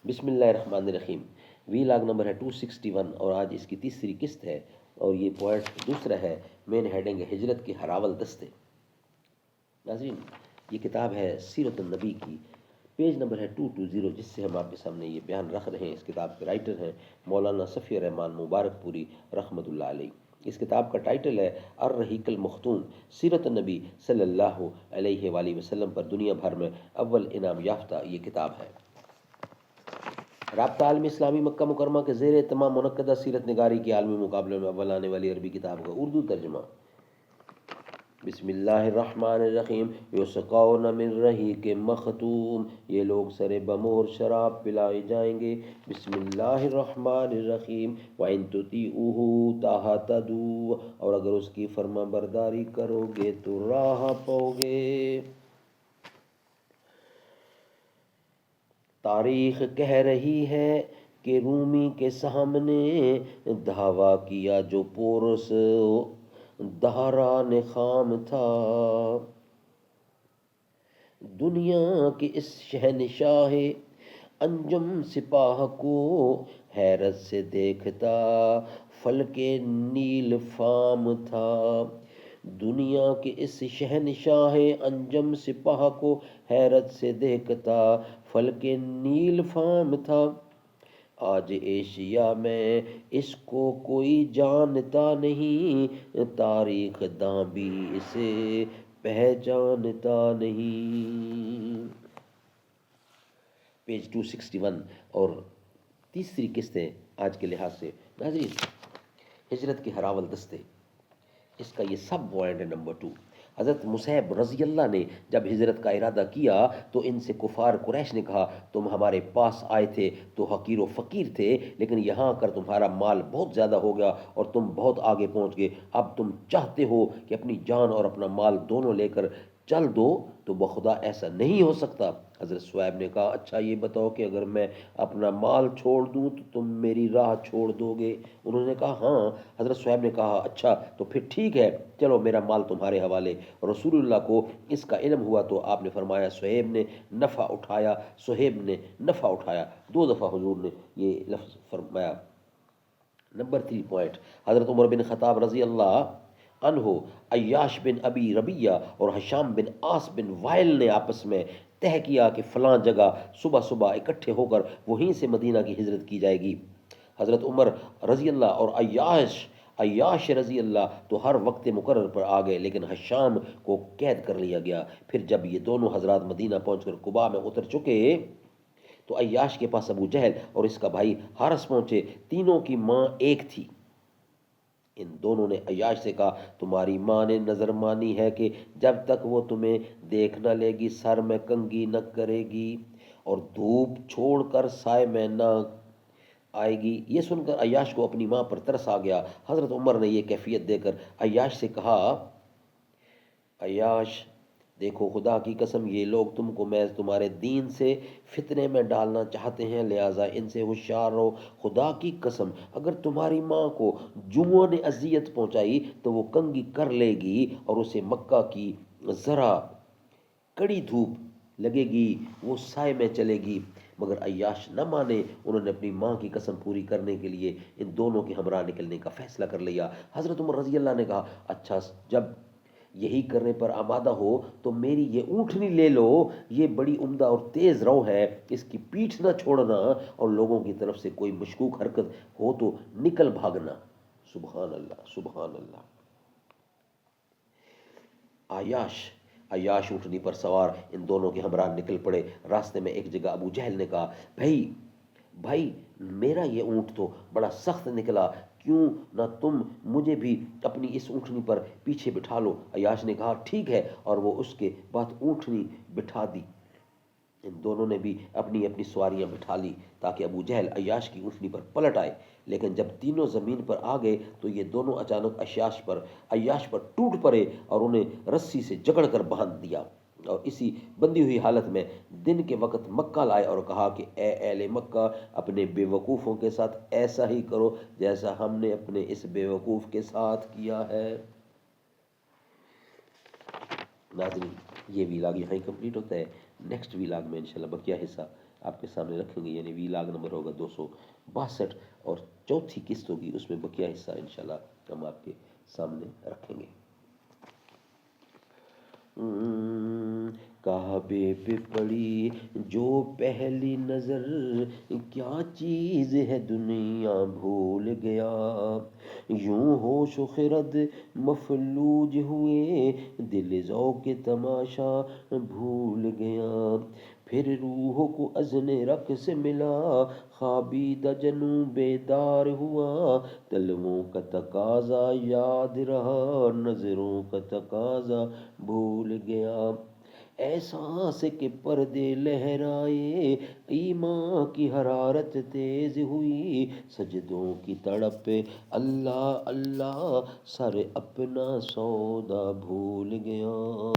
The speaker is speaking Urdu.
بسم اللہ الرحمن الرحیم۔ وی لاگ نمبر ہے 261 اور آج اس کی تیسری قسط ہے اور یہ پوائنٹ دوسرا ہے، مین ہیڈنگ ہے ہجرت کے ہراول دستے۔ ناظرین، یہ کتاب ہے سیرت النبی کی، پیج نمبر ہے 220 جس سے ہم آپ کے سامنے یہ بیان رکھ رہے ہیں۔ اس کتاب کے رائٹر ہیں مولانا صفی الرحمان مبارک پوری رحمۃ اللہ علیہ۔ اس کتاب کا ٹائٹل ہے الرحیق المختوم، سیرت النبی صلی اللہ علیہ وآلہ وسلم پر دنیا بھر میں اول انعام یافتہ یہ کتاب ہے۔ رابطہ عالم اسلامی مکہ مکرمہ کے زیر اہتمام منعقدہ سیرت نگاری کے عالمی مقابلے میں اول آنے والی عربی کتاب کا اردو ترجمہ۔ بسم اللہ الرحمن الرحیم۔ یسقون من رحیق مختوم، یہ لوگ سر بمور شراب پلائے جائیں گے۔ بسم اللہ الرحمن الرحیم۔ وَإِن تُطِیعُوهُ تَهْتَدُوا، اور اگر اس کی فرما برداری کرو گے تو راہ پاؤ گے۔ تاریخ کہہ رہی ہے کہ رومی کے سامنے دعویٰ کیا جو پورس دہران خام تھا، دنیا کے اس شہنشاہ انجم سپاہ کو حیرت سے دیکھتا فلک نیل فام تھا، دنیا کے اس شہنشاہ انجم سپاہ کو حیرت سے دیکھتا فلک نیل فام تھا، آج ایشیا میں اس کو کوئی جانتا نہیں، تاریخ داں بھی اسے پہچانتا نہیں۔ پیج 261 اور تیسری قسط ہے آج کے لحاظ سے۔ ناظرین، ہجرت کے ہراول دستے، اس کا یہ سب پوائنٹ ہے نمبر 2۔ حضرت مصعب رضی اللہ نے جب ہجرت کا ارادہ کیا تو ان سے کفار قریش نے کہا، تم ہمارے پاس آئے تھے تو حقیر و فقیر تھے، لیکن یہاں کر تمہارا مال بہت زیادہ ہو گیا اور تم بہت آگے پہنچ گئے، اب تم چاہتے ہو کہ اپنی جان اور اپنا مال دونوں لے کر چل دو، تو بخدا ایسا نہیں ہو سکتا۔ حضرت صہیب نے کہا، اچھا یہ بتاؤ کہ اگر میں اپنا مال چھوڑ دوں تو تم میری راہ چھوڑ دو گے؟ انہوں نے کہا ہاں۔ حضرت صہیب نے کہا، اچھا تو پھر ٹھیک ہے، چلو میرا مال تمہارے حوالے۔ رسول اللہ کو اس کا علم ہوا تو آپ نے فرمایا، صہیب نے نفع اٹھایا، صہیب نے نفع اٹھایا، 2 دفعہ حضور نے یہ لفظ فرمایا۔ نمبر 3 پوائنٹ، حضرت عمر بن خطاب رضی اللہ عنہ، عیاش بن ابی ربیہ اور حشام بن عاص بن وائل نے آپس میں طے کیا کہ فلاں جگہ صبح صبح اکٹھے ہو کر وہیں سے مدینہ کی ہجرت کی جائے گی۔ حضرت عمر رضی اللہ اور عیاش رضی اللہ تو ہر وقت مقرر پر آ گئے، لیکن حشام کو قید کر لیا گیا۔ پھر جب یہ دونوں حضرات مدینہ پہنچ کر قباء میں اتر چکے تو عیاش کے پاس ابو جہل اور اس کا بھائی حارث پہنچے، تینوں کی ماں ایک تھی۔ ان دونوں نے عیاش سے کہا، تمہاری ماں نے نظر مانی ہے کہ جب تک وہ تمہیں دیکھ نہ لے گی سر میں کنگھی نہ کرے گی اور دھوپ چھوڑ کر سائے میں نہ آئے گی۔ یہ سن کر عیاش کو اپنی ماں پر ترس آ گیا۔ حضرت عمر نے یہ کیفیت دے کر عیاش سے کہا، عیاش دیکھو، خدا کی قسم یہ لوگ تم کو محض تمہارے دین سے فتنے میں ڈالنا چاہتے ہیں، لہٰذا ان سے ہوشیار رہو۔ خدا کی قسم اگر تمہاری ماں کو جوؤں نے اذیت پہنچائی تو وہ کنگھی کر لے گی اور اسے مکہ کی ذرا کڑی دھوپ لگے گی، وہ سائے میں چلے گی۔ مگر عیاش نہ مانے، انہوں نے اپنی ماں کی قسم پوری کرنے کے لیے ان دونوں کے ہمراہ نکلنے کا فیصلہ کر لیا۔ حضرت عمر رضی اللہ نے کہا، اچھا جب یہی کرنے پر آمادہ ہو تو میری یہ اونٹنی لے لو، یہ بڑی عمدہ اور تیز رو ہے، اس کی پیٹھ نہ چھوڑنا اور لوگوں کی طرف سے کوئی مشکوک حرکت ہو تو نکل بھاگنا۔ سبحان اللہ، سبحان اللہ۔ عیاش اونٹنی پر سوار ان دونوں کے ہمراہ نکل پڑے۔ راستے میں ایک جگہ ابو جہل نے کہا، بھائی میرا یہ اونٹ تو بڑا سخت نکلا، کیوں نہ تم مجھے بھی اپنی اس اونٹنی پر پیچھے بٹھا لو؟ عیاش نے کہا ٹھیک ہے، اور وہ اس کے بعد اونٹنی بٹھا دی۔ ان دونوں نے بھی اپنی اپنی سواریاں بٹھا لی تاکہ ابو جہل عیاش کی اونٹنی پر پلٹ آئے، لیکن جب تینوں زمین پر آ گئے تو یہ دونوں اچانک عیاش پر ٹوٹ پڑے اور انہیں رسی سے جکڑ کر باندھ دیا، اور اسی بندھی ہوئی حالت میں دن کے وقت مکہ لائے اور کہا کہ اے اہل مکہ، اپنے بے وقوفوں کے ساتھ ایسا ہی کرو جیسا ہم نے اپنے اس بے وقوف کے ساتھ کیا ہے۔ ناظرین، یہ ویلاگ یہاں ہی کمپلیٹ ہوتا ہے۔ نیکسٹ ویلاگ میں انشاءاللہ بقیہ حصہ آپ کے سامنے رکھیں گے، یعنی ویلاگ نمبر ہوگا 262، اور چوتھی قسط ہوگی، اس میں بقیہ حصہ انشاءاللہ ہم آپ کے سامنے رکھیں گے۔ کعبے پہ پڑی جو پہلی نظر، کیا چیز ہے دنیا بھول گیا، یوں ہوش و خرد مفلوج ہوئے، دل ذوق تماشا بھول گیا، پھر روح کو اذن رقص ملا، خوابیدہ جنوں بیدار ہوا، طلبوں کا تقاضا یاد رہا، نظروں کا تقاضا بھول گیا، احساس کے پردے لہرائے، ایمان کی حرارت تیز ہوئی، سجدوں کی تڑپ اللہ اللہ، سر اپنا سودا بھول گیا۔